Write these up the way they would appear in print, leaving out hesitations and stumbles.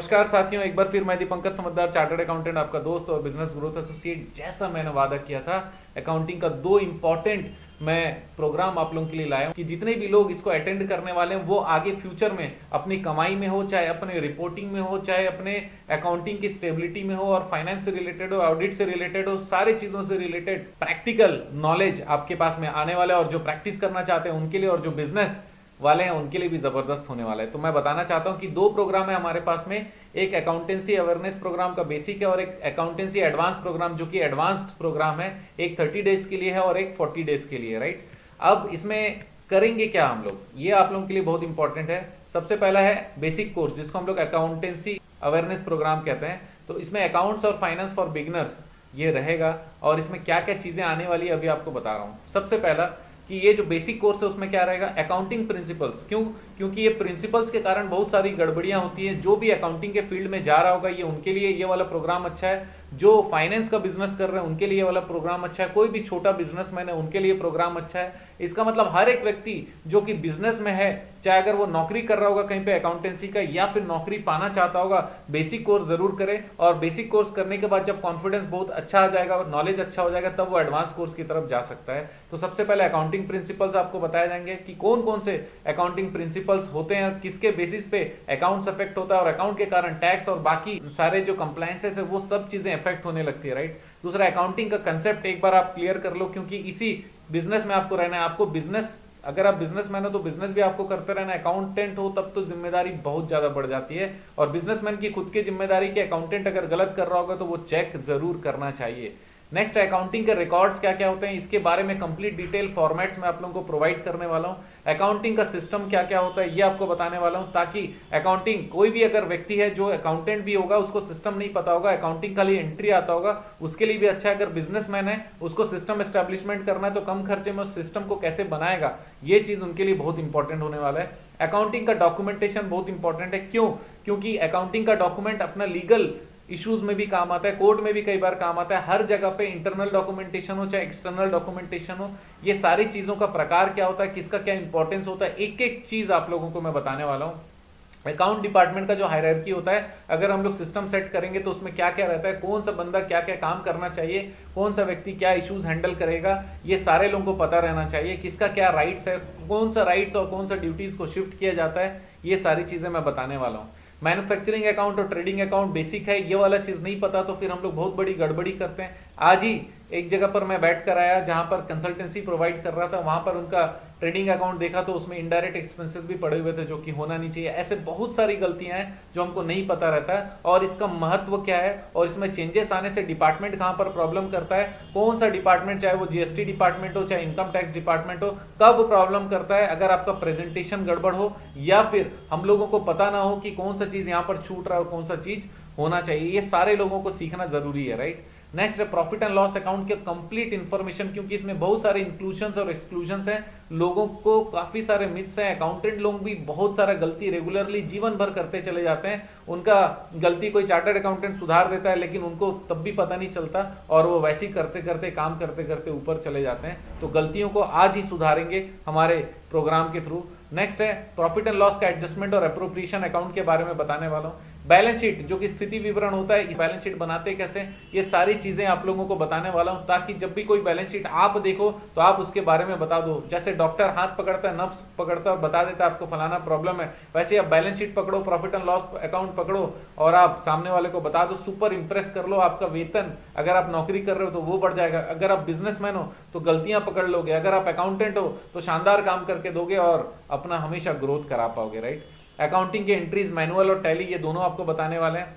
नमस्कार साथियों, एक बार फिर मैं दीपंकर समझदार चार्टर्ड अकाउंटेंट आपका दोस्त और बिजनेस ग्रोथ एसोसिएट। जैसा मैंने वादा किया था, अकाउंटिंग का दो इंपॉर्टेंट मैं प्रोग्राम आप लोगों के लिए लाया हूं कि जितने भी लोग इसको अटेंड करने वाले हैं वो आगे फ्यूचर में अपनी कमाई में हो, चाहे अपने रिपोर्टिंग में हो, चाहे अपने अकाउंटिंग की स्टेबिलिटी में हो और फाइनेंस से रिलेटेड हो, ऑडिट से रिलेटेड हो, सारी चीजों से रिलेटेड प्रैक्टिकल नॉलेज आपके पास में आने वाला है। और जो प्रैक्टिस करना चाहते हैं उनके लिए और जो बिजनेस वाले हैं उनके लिए भी जबरदस्त होने वाला है। तो मैं बताना चाहता हूं कि दो प्रोग्राम है हमारे पास में, एक अकाउंटेंसी अवेयरनेस प्रोग्राम का बेसिक है और एक अकाउंटेंसी एडवांस प्रोग्राम जो कि एडवांस्ड प्रोग्राम है। एक 30 डेज के लिए है और एक 40 डेज के लिए, राइट। अब इसमें करेंगे क्या हम लोग, ये आप लोगों के लिए बहुत इंपॉर्टेंट है। सबसे पहला है बेसिक कोर्स, जिसको हम लोग अकाउंटेंसी अवेयरनेस प्रोग्राम कहते हैं। तो इसमें अकाउंट्स और फाइनेंस फॉर बिगिनर्स ये रहेगा और इसमें क्या क्या चीजें आने वाली है अभी आपको बता रहा हूं। सबसे पहला कि ये जो बेसिक कोर्स है उसमें क्या रहेगा, अकाउंटिंग प्रिंसिपल्स। क्योंकि ये प्रिंसिपल्स के कारण बहुत सारी गड़बड़ियां होती हैं। जो भी अकाउंटिंग के फील्ड में जा रहा होगा ये उनके लिए ये वाला प्रोग्राम अच्छा है। जो फाइनेंस का बिजनेस कर रहे हैं उनके लिए ये वाला प्रोग्राम अच्छा है। कोई भी छोटा बिजनेसमैन है उनके लिए प्रोग्राम अच्छा है। इसका मतलब हर एक व्यक्ति जो कि बिजनेस में है, चाहे अगर वो नौकरी कर रहा होगा कहीं पे अकाउंटेंसी का या फिर नौकरी पाना चाहता होगा, बेसिक कोर्स जरूर करे। और बेसिक कोर्स करने के बाद जब कॉन्फिडेंस बहुत अच्छा आ जाएगा और नॉलेज अच्छा हो जाएगा तब वो एडवांस कोर्स की तरफ जा सकता है। तो सबसे पहले अकाउंटिंग प्रिंसिपल्स आपको बताए जाएंगे कि कौन कौन से अकाउंटिंग प्रिंसिपल्स होते हैं, किसके बेसिस पे अकाउंट्स अफेक्ट होता है और अकाउंट के कारण टैक्स और बाकी सारे जो कंप्लायंसेस है वो सब चीजें अफेक्ट होने लगती है, राइट। दूसरा, अकाउंटिंग का कंसेप्ट एक बार आप क्लियर कर लो, क्योंकि इसी बिजनेस में आपको रहना है। आपको बिजनेस, अगर आप बिजनेसमैन हो तो बिजनेस भी आपको करते रहना है। अकाउंटेंट हो तब तो जिम्मेदारी बहुत ज्यादा बढ़ जाती है और बिजनेसमैन की खुद की जिम्मेदारी की अकाउंटेंट अगर गलत कर रहा होगा तो वो चेक जरूर करना चाहिए। नेक्स्ट, अकाउंटिंग के रिकॉर्ड्स क्या क्या होते हैं इसके बारे में कंप्लीट डिटेल फॉर्मेट्स में आप लोगों को प्रोवाइड करने वाला हूं। अकाउंटिंग का सिस्टम क्या क्या होता है ये आपको बताने वाला हूं, ताकि अकाउंटिंग कोई भी अगर व्यक्ति है जो अकाउंटेंट भी होगा उसको सिस्टम नहीं पता होगा, अकाउंटिंग खाली एंट्री आता होगा, उसके लिए भी अच्छा है। अगर बिजनेसमैन है उसको सिस्टम एस्टेब्लिशमेंट करना है तो कम खर्चे में उस सिस्टम को कैसे बनाएगा, ये चीज उनके लिए बहुत इंपॉर्टेंट होने वाला है। अकाउंटिंग का डॉक्यूमेंटेशन बहुत इंपॉर्टेंट है। क्योंकि अकाउंटिंग का डॉक्यूमेंट अपना लीगल इश्यूज में भी काम आता है, कोर्ट में भी कई बार काम आता है। हर जगह पे इंटरनल डॉक्यूमेंटेशन हो चाहे एक्सटर्नल डॉक्यूमेंटेशन हो, ये सारी चीजों का प्रकार क्या होता है, किसका क्या इंपॉर्टेंस होता है, एक एक चीज आप लोगों को मैं बताने वाला हूं। अकाउंट डिपार्टमेंट का जो हायरार्की होता है, अगर हम लोग सिस्टम सेट करेंगे तो उसमें क्या क्या रहता है, कौन सा बंदा क्या क्या काम करना चाहिए, कौन सा व्यक्ति क्या इश्यूज हैंडल करेगा, ये सारे लोगों को पता रहना चाहिए। किसका क्या राइट्स है, कौन सा राइट्स और कौन सा ड्यूटीज को शिफ्ट किया जाता है, ये सारी चीजें मैं बताने वाला हूं। मैन्युफैक्चरिंग अकाउंट और ट्रेडिंग अकाउंट बेसिक है, ये वाला चीज नहीं पता तो फिर हम लोग बहुत बड़ी गड़बड़ी करते हैं। आज ही एक जगह पर मैं बैठ कर आया जहां पर कंसल्टेंसी प्रोवाइड कर रहा था, वहां पर उनका ट्रेडिंग अकाउंट देखा तो उसमें इनडायरेक्ट एक्सपेंसेस भी पड़े हुए थे जो कि होना नहीं चाहिए। ऐसे बहुत सारी गलतियां हैं जो हमको नहीं पता रहता है और इसका महत्व क्या है और इसमें चेंजेस आने से डिपार्टमेंट कहां पर प्रॉब्लम करता है, कौन सा डिपार्टमेंट, चाहे वो जीएसटी डिपार्टमेंट हो चाहे इनकम टैक्स डिपार्टमेंट हो, कब प्रॉब्लम करता है अगर आपका प्रेजेंटेशन गड़बड़ हो या फिर हम लोगों को पता ना हो कि कौन सा चीज यहां पर छूट रहा है और कौन सा चीज होना चाहिए। ये सारे लोगों को सीखना जरूरी है, राइट। नेक्स्ट है प्रॉफिट एंड लॉस अकाउंट के कंप्लीट इंफॉर्मेशन, क्योंकि इसमें बहुत सारे इंक्लूजन्स और एक्सक्लूजन्स हैं। लोगों को काफी सारे मिथ्स हैं। अकाउंटेंट लोग भी बहुत सारा गलती रेगुलरली जीवन भर करते चले जाते हैं। उनका गलती कोई चार्टर्ड अकाउंटेंट सुधार देता है लेकिन उनको तब भी पता नहीं चलता और वो वैसे ही करते करते काम करते करते ऊपर चले जाते हैं। तो गलतियों को आज ही सुधारेंगे हमारे प्रोग्राम के थ्रू। नेक्स्ट है प्रॉफिट एंड लॉस का एडजस्टमेंट और अप्रोप्रिएशन अकाउंट के बारे में बताने वाला हूं। बैलेंस शीट जो कि स्थिति विवरण होता है, इस बैलेंस शीट बनाते कैसे, ये सारी चीजें आप लोगों को बताने वाला हूं, ताकि जब भी कोई बैलेंस शीट आप देखो तो आप उसके बारे में बता दो। जैसे डॉक्टर हाथ पकड़ता है, नब्ज पकड़ता है और बता देता है आपको फलाना प्रॉब्लम है, वैसे आप बैलेंस शीट पकड़ो, प्रॉफिट एंड लॉस अकाउंट पकड़ो और आप सामने वाले को बता दो। सुपर इंप्रेस कर लो। आपका वेतन, अगर आप नौकरी कर रहे हो तो वो बढ़ जाएगा। अगर आप बिजनेसमैन हो तो गलतियां पकड़ लोगे। अगर आप अकाउंटेंट हो तो शानदार काम करके दोगे और अपना हमेशा ग्रोथ करा पाओगे, राइट। अकाउंटिंग के एंट्रीज मैनुअल और टैली ये दोनों आपको बताने वाले हैं,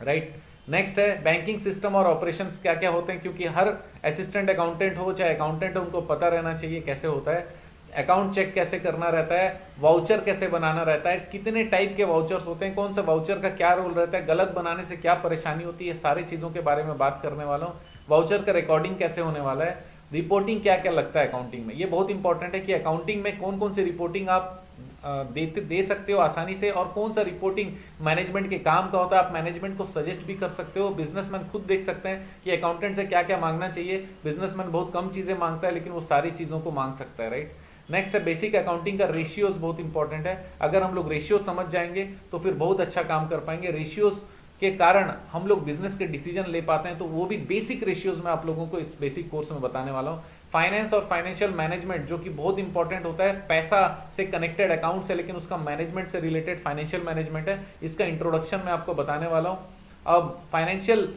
राइट। नेक्स्ट है बैंकिंग सिस्टम और ऑपरेशंस क्या क्या होते हैं, क्योंकि हर असिस्टेंट अकाउंटेंट हो चाहे अकाउंटेंट हो उनको पता रहना चाहिए कैसे होता है। अकाउंट चेक कैसे करना रहता है, वाउचर कैसे बनाना रहता है, कितने टाइप के वाउचर्स होते हैं, कौन सा वाउचर का क्या रोल रहता है, गलत बनाने से क्या परेशानी होती है, सारी चीजों के बारे में बात करने वाला हूँ। वाउचर का रिकॉर्डिंग कैसे होने वाला है, रिपोर्टिंग क्या क्या लगता है अकाउंटिंग में, ये बहुत इंपॉर्टेंट है कि अकाउंटिंग में कौन कौन सी रिपोर्टिंग आप दे सकते हो आसानी से और कौन सा रिपोर्टिंग मैनेजमेंट के काम का होता है। आप मैनेजमेंट को सजेस्ट भी कर सकते हो। बिजनेसमैन खुद देख सकते हैं कि अकाउंटेंट से क्या क्या मांगना चाहिए। बिजनेसमैन बहुत कम चीजें मांगता है लेकिन वो सारी चीजों को मांग सकता है, राइट। नेक्स्ट है बेसिक अकाउंटिंग का रेशियोज, बहुत इंपॉर्टेंट है। अगर हम लोग रेशियो समझ जाएंगे तो फिर बहुत अच्छा काम कर पाएंगे। रेशियोज के कारण हम लोग बिजनेस के डिसीजन ले पाते हैं, तो वो भी बेसिक रेशियोज में आप लोगों को इस बेसिक कोर्स में बताने वाला हूँ। फाइनेंस और फाइनेंशियल मैनेजमेंट जो कि बहुत इंपॉर्टेंट होता है, पैसा से कनेक्टेड अकाउंट है लेकिन उसका मैनेजमेंट से रिलेटेड फाइनेंशियल मैनेजमेंट है, इसका इंट्रोडक्शन मैं आपको बताने वाला हूँ। अब फाइनेंशियल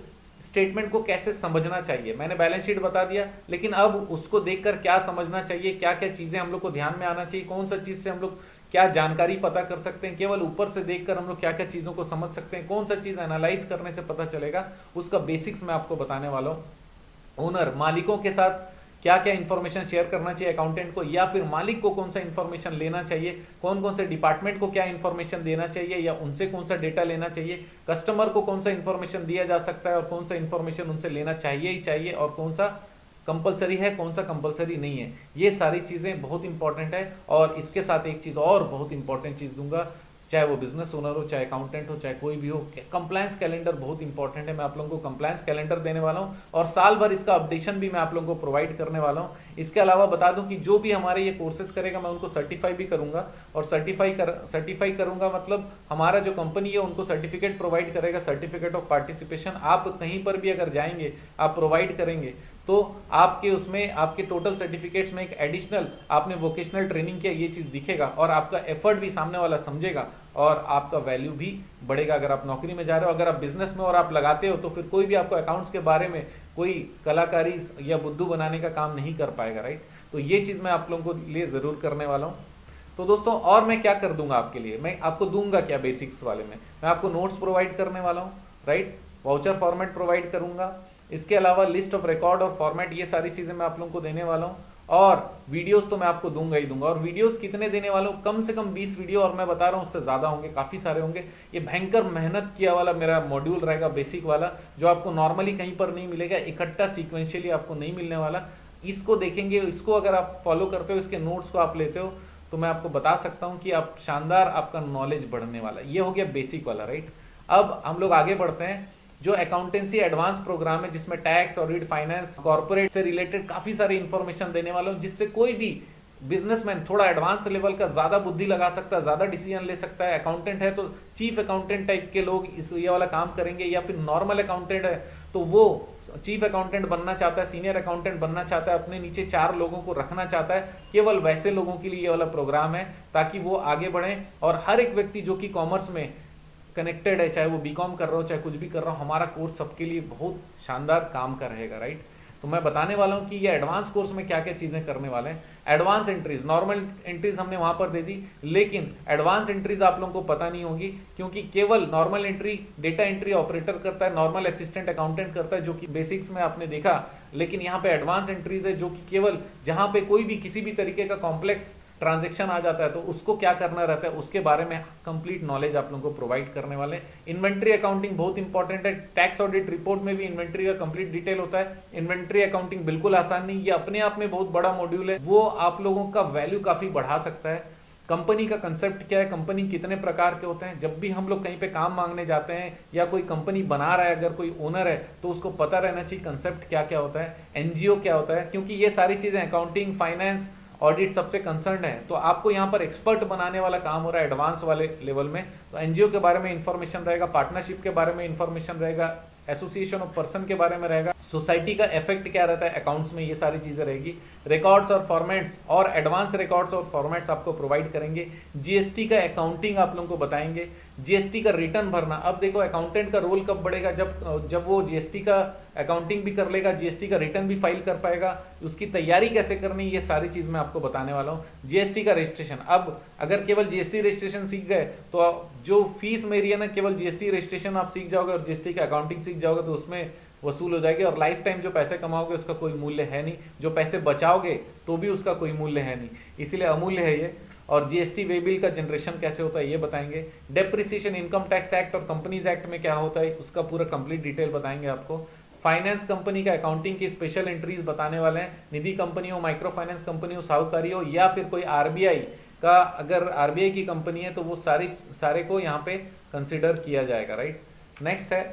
स्टेटमेंट को कैसे समझना चाहिए, मैंने बैलेंस शीट बता दिया, लेकिन अब उसको देखकर क्या समझना चाहिए, क्या क्या चीजें हम लोग को ध्यान में आना चाहिए, कौन सा चीज से हम लोग क्या जानकारी पता कर सकते हैं, केवल ऊपर से देखकर हम लोग क्या क्या चीजों को समझ सकते हैं, कौन सा चीज एनालाइज करने से पता चलेगा, उसका बेसिक्स मैं आपको बताने वाला हूं। ओनर, मालिकों के साथ क्या क्या इंफॉर्मेशन शेयर करना चाहिए अकाउंटेंट को, या फिर मालिक को कौन सा इंफॉर्मेशन लेना चाहिए, कौन कौन से डिपार्टमेंट को क्या इंफॉर्मेशन देना चाहिए या उनसे कौन सा डेटा लेना चाहिए, कस्टमर को कौन सा इंफॉर्मेशन दिया जा सकता है और कौन सा इंफॉर्मेशन उनसे लेना चाहिए ही चाहिए, और कौन सा कंपलसरी है, कौन सा कंपलसरी नहीं है। ये सारी चीजें बहुत इंपॉर्टेंट है। और इसके साथ एक चीज और बहुत इंपॉर्टेंट चीज दूंगा, चाहे वो बिजनेस ओनर हो, चाहे अकाउंटेंट हो, चाहे कोई भी हो, कंप्लायंस कैलेंडर बहुत इंपॉर्टेंट है। मैं आप लोगों को कंप्लायंस कैलेंडर देने वाला हूं और साल भर इसका अपडेशन भी मैं आप लोगों को प्रोवाइड करने वाला हूं। इसके अलावा बता दूं कि जो भी हमारे ये कोर्सेज करेगा मैं उनको सर्टिफाई भी करूंगा, और सर्टिफाई करूंगा मतलब हमारा जो कंपनी है उनको सर्टिफिकेट प्रोवाइड करेगा, सर्टिफिकेट ऑफ पार्टिसिपेशन। आप कहीं पर भी अगर जाएंगे आप प्रोवाइड करेंगे तो आपके उसमें आपके टोटल सर्टिफिकेट्स में एक एडिशनल आपने वोकेशनल ट्रेनिंग किया ये चीज दिखेगा, और आपका एफर्ट भी सामने वाला समझेगा और आपका वैल्यू भी बढ़ेगा। अगर आप नौकरी में जा रहे हो, अगर आप बिजनेस में और आप लगाते हो, तो फिर कोई भी आपको अकाउंट्स के बारे में कोई कलाकारी या बुद्धू बनाने का काम नहीं कर पाएगा, राइट। तो ये चीज मैं आप लोगों को लिए जरूर करने वाला हूँ। तो दोस्तों और मैं क्या कर दूंगा आपके लिए, मैं आपको दूंगा क्या बेसिक्स वाले में, मैं आपको नोट्स प्रोवाइड करने वाला हूँ, राइट, वाउचर फॉर्मेट प्रोवाइड करूंगा, इसके अलावा लिस्ट ऑफ रिकॉर्ड और फॉर्मेट, ये सारी चीजें मैं आप लोगों को देने वाला हूं, और वीडियोस तो मैं आपको दूंगा ही दूंगा। और वीडियोस कितने देने वाला हूं, कम से कम 20 वीडियो, और मैं बता रहा हूं उससे ज्यादा होंगे, काफी सारे होंगे। ये भयंकर मेहनत किया वाला मेरा मॉड्यूल रहेगा, बेसिक वाला, जो आपको नॉर्मली कहीं पर नहीं मिलेगा, इकट्ठा सीक्वेंशियली आपको नहीं मिलने वाला। इसको देखेंगे, इसको अगर आप फॉलो करते हो, इसके नोट्स को आप लेते हो, तो मैं आपको बता सकता हूं कि आप शानदार आपका नॉलेज बढ़ने वाला। ये हो गया बेसिक वाला, राइट। अब हम लोग आगे बढ़ते हैं। जो अकाउंटेंसी एडवांस प्रोग्राम है जिसमें टैक्स, ऑडिट, फाइनेंस, कॉर्पोरेट से रिलेटेड काफी सारी इंफॉर्मेशन देने वाला हूं, जिससे कोई भी बिजनेसमैन थोड़ा एडवांस लेवल का ज्यादा बुद्धि लगा सकता है, ज्यादा डिसीजन ले सकता है। अकाउंटेंट है तो चीफ अकाउंटेंट टाइप के लोग इस ये वाला काम करेंगे, या फिर नॉर्मल अकाउंटेंट है तो वो चीफ अकाउंटेंट बनना चाहता है, सीनियर अकाउंटेंट बनना चाहता है, अपने नीचे 4 लोगों को रखना चाहता है, केवल वैसे लोगों के लिए ये वाला प्रोग्राम है, ताकि वो आगे बढ़े। और हर एक व्यक्ति जो कि कॉमर्स में कनेक्टेड है, चाहे वो बीकॉम कर रहा हो, चाहे कुछ भी कर रहा हो, हमारा कोर्स सबके लिए बहुत शानदार काम का रहेगा, राइट। तो मैं बताने वाला हूं कि ये एडवांस कोर्स में क्या क्या चीजें करने वाले हैं। एडवांस एंट्रीज, नॉर्मल एंट्रीज हमने वहां पर दे दी, लेकिन एडवांस एंट्रीज आप लोगों को पता नहीं होगी, क्योंकि केवल normal entry data entry operator करता है, नॉर्मल असिस्टेंट अकाउंटेंट करता है, जो कि बेसिक्स में आपने देखा। लेकिन यहाँ पे एडवांस एंट्रीज है जो कि केवल जहां पे कोई भी किसी भी तरीके का कॉम्प्लेक्स ट्रांजैक्शन आ जाता है तो उसको क्या करना रहता है, उसके बारे में कंप्लीट नॉलेज आप लोगों को प्रोवाइड करने वाले। इन्वेंट्री अकाउंटिंग बहुत इंपॉर्टेंट है, टैक्स ऑडिट रिपोर्ट में भी इन्वेंट्री का कंप्लीट डिटेल होता है। इन्वेंट्री अकाउंटिंग बिल्कुल आसान नहीं, ये अपने आप में बहुत बड़ा मॉड्यूल है, वो आप लोगों का वैल्यू काफी बढ़ा सकता है। कंपनी का कंसेप्ट क्या है, कंपनी कितने प्रकार के होते हैं, जब भी हम लोग कहीं पे काम मांगने जाते हैं या कोई कंपनी बना रहा है, अगर कोई ओनर है तो उसको पता रहना चाहिए कंसेप्ट क्या क्या होता है, एनजीओ क्या होता है, क्योंकि ये सारी चीजें अकाउंटिंग, फाइनेंस, ऑडिट सबसे कंसर्न है। तो आपको यहाँ पर एक्सपर्ट बनाने वाला काम हो रहा है एडवांस वाले लेवल में। तो एनजीओ के बारे में इंफॉर्मेशन रहेगा, पार्टनरशिप के बारे में इंफॉर्मेशन रहेगा, एसोसिएशन ऑफ पर्सन के बारे में रहेगा, सोसाइटी का इफेक्ट क्या रहता है अकाउंट्स में, ये सारी चीजें रहेगी। रिकॉर्ड्स और फॉर्मेट्स और एडवांस रिकॉर्ड्स और फॉर्मेट्स आपको प्रोवाइड करेंगे। जीएसटी का अकाउंटिंग आप लोगों को बताएंगे, जीएसटी का रिटर्न भरना। अब देखो अकाउंटेंट का रोल कब बढ़ेगा, जब वो जीएसटी का अकाउंटिंग भी कर लेगा, जीएसटी का रिटर्न भी फाइल कर पाएगा, उसकी तैयारी कैसे करनी, ये सारी चीज मैं आपको बताने वाला हूँ। जीएसटी का रजिस्ट्रेशन, अब अगर केवल जीएसटी रजिस्ट्रेशन सीख गए तो जो फीस मेरी है ना, केवल जीएसटी रजिस्ट्रेशन आप सीख जाओगे और जीएसटी का अकाउंटिंग सीख जाओगे तो उसमें वसूल हो जाएगी, और लाइफ टाइम जो पैसे कमाओगे उसका कोई मूल्य है नहीं, जो पैसे बचाओगे तो भी उसका कोई मूल्य है नहीं, इसीलिए अमूल्य है ये। और जीएसटी वे बिल का जनरेशन कैसे होता है ये बताएंगे। डेप्रिसिएशन, इनकम टैक्स एक्ट और कंपनीज एक्ट में क्या होता है उसका पूरा कंप्लीट डिटेल बताएंगे आपको। फाइनेंस कंपनी का अकाउंटिंग की स्पेशल एंट्रीज बताने वाले हैं। निधि कंपनी हो, माइक्रो फाइनेंस कंपनी हो, साहूकारी हो, या फिर कोई आरबीआई का, अगर आरबीआई की कंपनी है तो वो सारे को यहाँ पे कंसिडर किया जाएगा, राइट। नेक्स्ट है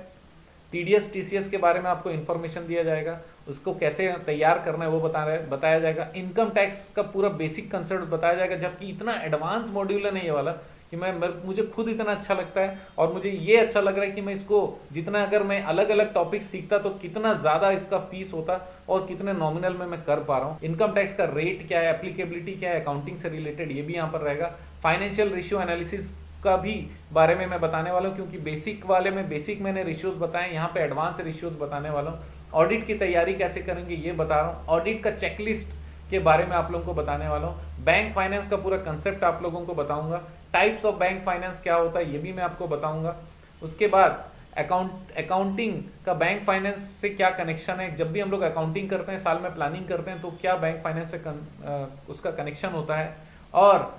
टीडीएस टीसीएस के बारे में आपको इन्फॉर्मेशन दिया जाएगा, उसको कैसे तैयार करना है वो बताया जाएगा। इनकम टैक्स का पूरा बेसिक कंसेप्ट बताया जाएगा, जबकि इतना एडवांस मॉड्यूल है नहीं ये वाला कि मुझे खुद इतना अच्छा लगता है और मुझे ये अच्छा लग रहा है कि मैं इसको जितना अगर मैं अलग अलग टॉपिक सीखता तो कितना ज्यादा इसका फीस होता और कितने नॉमिनल में मैं कर पा रहा हूँ। इनकम टैक्स का रेट क्या है, एप्लीकेबिलिटी क्या है, अकाउंटिंग से रिलेटेड ये भी यहाँ पर रहेगा। फाइनेंशियल रेशियो एनालिसिस का भी बारे में मैं बताने वाला हूँ, क्योंकि बेसिक वाले में बेसिक मैंने रेशियोज बताए, यहाँ पे एडवांस रेशियोज बताने वाला हूँ। ऑडिट की तैयारी कैसे करेंगे ये बता रहा हूँ। ऑडिट का चेकलिस्ट के बारे में आप लोगों को बताने वाला हूँ। बैंक फाइनेंस का पूरा कंसेप्ट आप लोगों को बताऊंगा। टाइप्स ऑफ बैंक फाइनेंस क्या होता है ये भी मैं आपको बताऊंगा। उसके बाद अकाउंटिंग का बैंक फाइनेंस से क्या कनेक्शन है, जब भी हम लोग अकाउंटिंग करते हैं, साल में प्लानिंग करते हैं, तो क्या बैंक फाइनेंस से उसका कनेक्शन होता है, और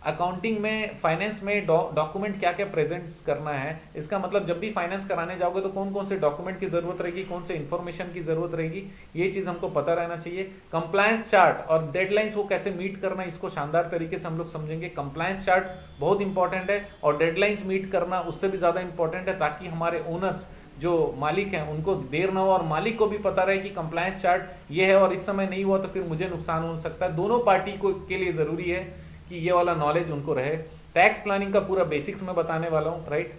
अकाउंटिंग में फाइनेंस में डॉक्यूमेंट क्या क्या प्रेजेंट करना है। इसका मतलब जब भी फाइनेंस कराने जाओगे तो कौन कौन से डॉक्यूमेंट की जरूरत रहेगी, कौन से इंफॉर्मेशन की जरूरत रहेगी, ये चीज हमको पता रहना चाहिए। कंप्लायंस चार्ट और डेडलाइंस वो कैसे मीट करना है, इसको शानदार तरीके से हम लोग समझेंगे। कंप्लायंस चार्ट बहुत इंपॉर्टेंट है और डेडलाइंस मीट करना उससे भी ज्यादा इंपॉर्टेंट है, ताकि हमारे ओनर्स जो मालिक हैं उनको देर ना हो और मालिक को भी पता रहे कि कंप्लायंस चार्ट ये है और इस समय नहीं हुआ तो फिर मुझे नुकसान हो सकता है। दोनों पार्टी को के लिए जरूरी है कि ये वाला नॉलेज उनको रहे। टैक्स प्लानिंग का पूरा बेसिक्स में बताने वाला हूँ, राइट।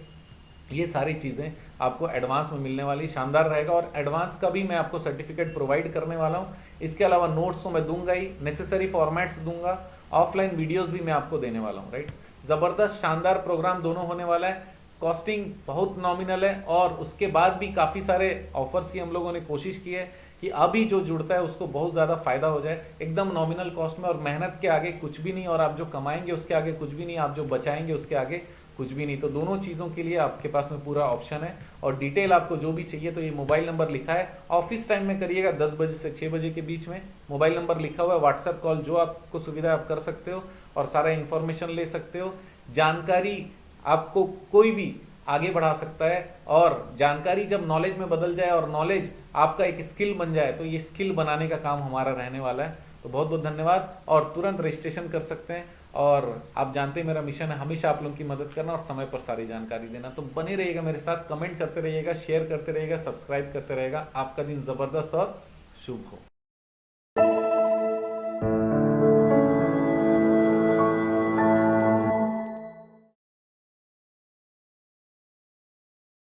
ये सारी चीजें आपको एडवांस में मिलने वाली, शानदार रहेगा। और एडवांस का भी मैं आपको सर्टिफिकेट प्रोवाइड करने वाला हूँ। इसके अलावा नोट्स तो मैं दूंगा ही, नेसेसरी फॉर्मेट्स दूंगा, ऑफलाइन वीडियोस भी मैं आपको देने वाला हूँ, राइट। जबरदस्त शानदार प्रोग्राम दोनों होने वाला है। कॉस्टिंग बहुत नॉमिनल है और उसके बाद भी काफी सारे ऑफर्स की हम लोगों ने कोशिश की है कि अभी जो जुड़ता है उसको बहुत ज्यादा फायदा हो जाए, एकदम नॉमिनल कॉस्ट में, और मेहनत के आगे कुछ भी नहीं, और आप जो कमाएंगे उसके आगे कुछ भी नहीं, आप जो बचाएंगे उसके आगे कुछ भी नहीं। तो दोनों चीजों के लिए आपके पास में पूरा ऑप्शन है। और डिटेल आपको जो भी चाहिए तो ये मोबाइल नंबर लिखा है, ऑफिस टाइम में करिएगा 10 बजे से 6 बजे के बीच में। मोबाइल नंबर लिखा हुआ है, व्हाट्सएप कॉल जो आपको सुविधा आप कर सकते हो और सारा इंफॉर्मेशन ले सकते हो। जानकारी आपको कोई भी आगे बढ़ा सकता है, और जानकारी जब नॉलेज में बदल जाए और नॉलेज आपका एक स्किल बन जाए तो ये स्किल बनाने का काम हमारा रहने वाला है। तो बहुत बहुत धन्यवाद, और तुरंत रजिस्ट्रेशन कर सकते हैं। और आप जानते हैं मेरा मिशन है हमेशा आप लोगों की मदद करना और समय पर सारी जानकारी देना। तो बने रहिएगा मेरे साथ, कमेंट करते रहिएगा, शेयर करते रहिएगा, सब्सक्राइब करते रहिएगा। आपका दिन जबरदस्त और शुभ हो।